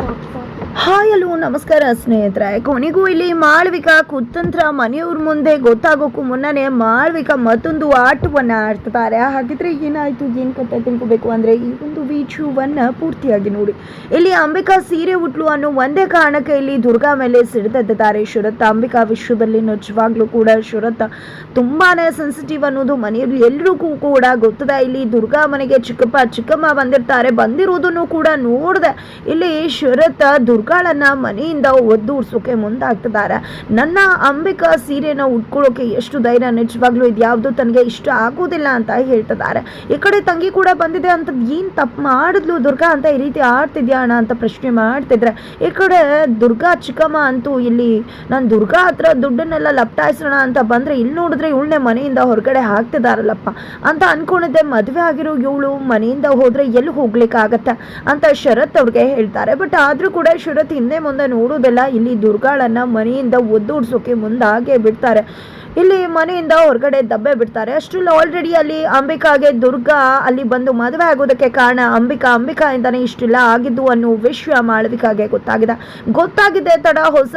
Hi hello ನಮಸ್ಕಾರ ಸ್ನೇಹಿತರೆ. ಕೊನೆಗೂ ಇಲ್ಲಿ ಮಾಳವಿಕಾ ಕುತಂತ್ರ ಮನೆಯವ್ರ ಮುಂದೆ ಗೊತ್ತಾಗೋಕ್ಕೂ ಮುನ್ನನೇ ಮಾಳವಿಕಾ ಮತ್ತೊಂದು ಆಟವನ್ನು ಆಡ್ತಿದ್ದಾರೆ. ಹಾಗಿದ್ರೆ ಏನಾಯಿತು, ಏನು ಕತೆ ತಿಳ್ಕೋಬೇಕು ಅಂದರೆ ಈ ಒಂದು ವಿಡಿಯೋವನ್ನು ಪೂರ್ತಿಯಾಗಿ ನೋಡಿ. ಇಲ್ಲಿ ಅಂಬಿಕಾ ಸೀರೆ ಉಟ್ಲು ಅನ್ನೋ ಒಂದೇ ಕಾರಣಕ್ಕೆ ಇಲ್ಲಿ ದುರ್ಗಾ ಮೇಲೆ ಸಿಡಿದೆದ್ದಿದ್ದಾರೆ ಶರತ್. ಅಂಬಿಕಾ ವಿಷಯದಲ್ಲಿ ನಿಜವಾಗ್ಲೂ ಕೂಡ ಶರತ್ ತುಂಬಾ ಸೆನ್ಸಿಟಿವ್ ಅನ್ನೋದು ಮನೆಯಲ್ಲಿ ಎಲ್ರಿಗೂ ಕೂಡ ಗೊತ್ತಿದೆ. ಇಲ್ಲಿ ದುರ್ಗಾ ಮನೆಗೆ ಚಿಕ್ಕಮ್ಮ ಬಂದಿರ್ತಾರೆ. ಬಂದಿರೋದನ್ನು ಕೂಡ ನೋಡಿದೆ. ಇಲ್ಲಿ ಶರತ್ ದುರ್ಗಾಳನ್ನ ಮನೆಯಿಂದ ಒದ್ದೂಡ್ಸೋಕೆ ಮುಂದಾಗ್ತಿದ್ದಾರೆ. ನನ್ನ ಅಂಬಿಕಾ ಸೀರೆನ ಉಟ್ಕೊಳ್ಳೋಕೆ ಎಷ್ಟು ಧೈರ್ಯ, ನಿಜವಾಗ್ಲೂ ಇದು ಯಾವುದು ತನಗೆ ಇಷ್ಟ ಆಗೋದಿಲ್ಲ ಅಂತ ಹೇಳ್ತಿದ್ದಾರೆ. ಈ ಕಡೆ ತಂಗಿ ಕೂಡ ಬಂದಿದೆ ಅಂತ, ಏನು ತಪ್ಪು ಮಾಡಿದ್ಲು ದುರ್ಗಾ ಅಂತ ಈ ರೀತಿ ಆಡ್ತಿದ್ಯಾ ಅಣ್ಣ ಅಂತ ಪ್ರಶ್ನೆ ಮಾಡ್ತಿದ್ರೆ, ಈ ಕಡೆ ದುರ್ಗಾ ಚಿಕ್ಕಮ್ಮ ಅಂತೂ ಇಲ್ಲಿ ನಾನು ದುರ್ಗಾ ಹತ್ರ ದುಡ್ಡನ್ನೆಲ್ಲ ಲಪ್ಟಾಯಿಸೋಣ ಅಂತ ಬಂದರೆ ಇಲ್ಲಿ ನೋಡಿದ್ರೆ ಇವಳನ್ನೇ ಮನೆಯಿಂದ ಹೊರಗಡೆ ಹಾಕ್ತಿದಾರಲ್ಲಪ್ಪ ಅಂತ ಅನ್ಕೊಂಡಿದ್ದೆ. ಮದುವೆ ಆಗಿರೋ ಇವಳು ಮನೆಯಿಂದ ಹೋದರೆ ಎಲ್ಲಿ ಹೋಗ್ಲಿಕ್ಕಾಗತ್ತೆ ಅಂತ ಶರತ್ ಅವ್ರಿಗೆ ಹೇಳ್ತಾರೆ. ಬಟ್ ಆದರೂ ಕೂಡ ಶರತ್ ಹಿಂದೆ ಮುಂದೆ ನೋಡೋದೆಲ್ಲ. ಇಲ್ಲಿ ದುರ್ಗಾಳನ್ನ ಮನೆಯಿಂದ ಒದ್ದೋಡ್ಸೋಕೆ ಮುಂದಾಗೆ ಬಿಡ್ತಾರೆ. ಇಲ್ಲಿ ಮನೆಯಿಂದ ಹೊರಗಡೆ ದಬ್ಬೆ ಬಿಡ್ತಾರೆ. ಅಷ್ಟರಲ್ಲಿ ಆಲ್ರೆಡಿ ಅಲ್ಲಿ ಅಂಬಿಕಾಗೆ ದುರ್ಗಾ ಅಲ್ಲಿ ಬಂದು ಮದುವೆ ಆಗೋದಕ್ಕೆ ಕಾರಣ ಅಂಬಿಕಾ ಇಂದಾನೆ ಇಷ್ಟೆಲ್ಲ ಆಗಿದ್ದು ಅನ್ನೋ ವಿಷಯ ಮಾಳವಿಕಾಗೆ ಗೊತ್ತಾಗಿದೆ ತಡ ಹೊಸ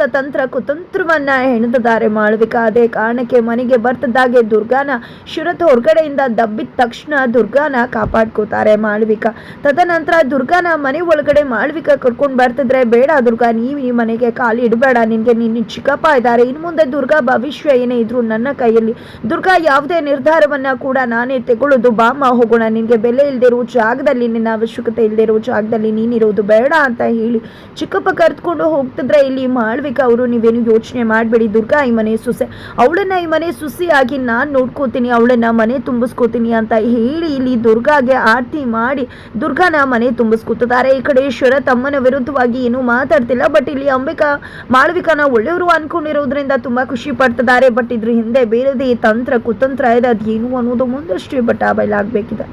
ಕುತಂತ್ರವನ್ನ ಹೆಣೆದಿದ್ದಾರೆ ಮಾಳವಿಕಾ. ಅದೇ ಕಾರಣಕ್ಕೆ ಮನೆಗೆ ಬರ್ತಿದ್ದಾಗೆ ದುರ್ಗಾನ ಶರತ್ ಹೊರಗಡೆಯಿಂದ ದಬ್ಬಿದ ತಕ್ಷಣ ದುರ್ಗಾನ ಕಾಪಾಡ್ಕೋತಾರೆ ಮಾಳವಿಕಾ. ತದನಂತರ ದುರ್ಗಾನ ಮನೆ ಒಳಗಡೆ ಮಾಳವಿಕಾ ಕರ್ಕೊಂಡು ಬರ್ತಿದ್ರೆ, ಬೇಡ ದುರ್ಗಾ, ನೀವು ಈ ಮನೆಗೆ ಕಾಲು ಇಡಬೇಡ, ನಿನ್ನ ಚಿಕ್ಕಪ್ಪ ಇದ್ದಾರೆ, ಇನ್ನು ಮುಂದೆ ದುರ್ಗಾ ಭವಿಷ್ಯ ಏನೇ ಇದ್ರು ನನ್ನ ಕೈಯಲ್ಲಿ. ದುರ್ಗಾ ಯಾವುದೇ ನಿರ್ಧಾರವನ್ನ ಕೂಡ ನಾನೇ ತಗೊಳ್ಳೋದು, ಬಾಮ್ಮ ಹೋಗೋಣ, ನಿನ್ಗೆ ಬೆಲೆ ಇಲ್ದಿರೋ ಜಾಗದಲ್ಲಿ, ನಿನ್ನ ಅವಶ್ಯಕತೆ ಇಲ್ದಿರೋ ಜಾಗದಲ್ಲಿ ನೀನಿರೋದು ಬೇಡ ಅಂತ ಹೇಳಿ ಚಿಕ್ಕಪ್ಪ ಕರೆದುಕೊಂಡು ಹೋಗ್ತಿದ್ರೆ, ಇಲ್ಲಿ ಮಾಳವಿಕಾ ಅವರು ನೀವೇನು ಯೋಚನೆ ಮಾಡಬೇಡಿ, ದುರ್ಗಾ ಈ ಮನೆ ಸೊಸೆ, ಅವಳನ್ನ ಈ ಮನೆ ಸೊಸೆಯಾಗಿ ನಾನು ನೋಡ್ಕೋತೀನಿ, ಅವಳನ್ನ ಮನೆ ತುಂಬಿಸ್ಕೋತೀನಿ ಅಂತ ಹೇಳಿ ಇಲ್ಲಿ ದುರ್ಗಾಗೆ ಆರತಿ ಮಾಡಿ ದುರ್ಗಾನ ಮನೆ ತುಂಬಿಸ್ಕೊತಿದ್ದಾರೆ. ಈ ಕಡೆ ಶರತ್ ಅಮ್ಮನ ವಿರುದ್ಧವಾಗಿ ಏನು ಮಾತಾಡ್ತಿಲ್ಲ. ಬಟ್ ಇಲ್ಲಿ ಅಂಬಿಕಾ ಮಾಳವಿಕಾನ ಒಳ್ಳೆಯವರು ಅನ್ಕೊಂಡಿರೋದ್ರಿಂದ ತುಂಬಾ ಖುಷಿ ಪಡ್ತಿದ್ದಾರೆ. ಬಟ್ ಇದ್ರ ಹಿಂದೆ ಬೇರೆದೇ ಕುತಂತ್ರ ಇದೆ. ಅದೇನು ಅನ್ನೋದು ಮುಂದಷ್ಟೇ ಬಟ್ ಬಯಲಾಗಬೇಕಿದೆ.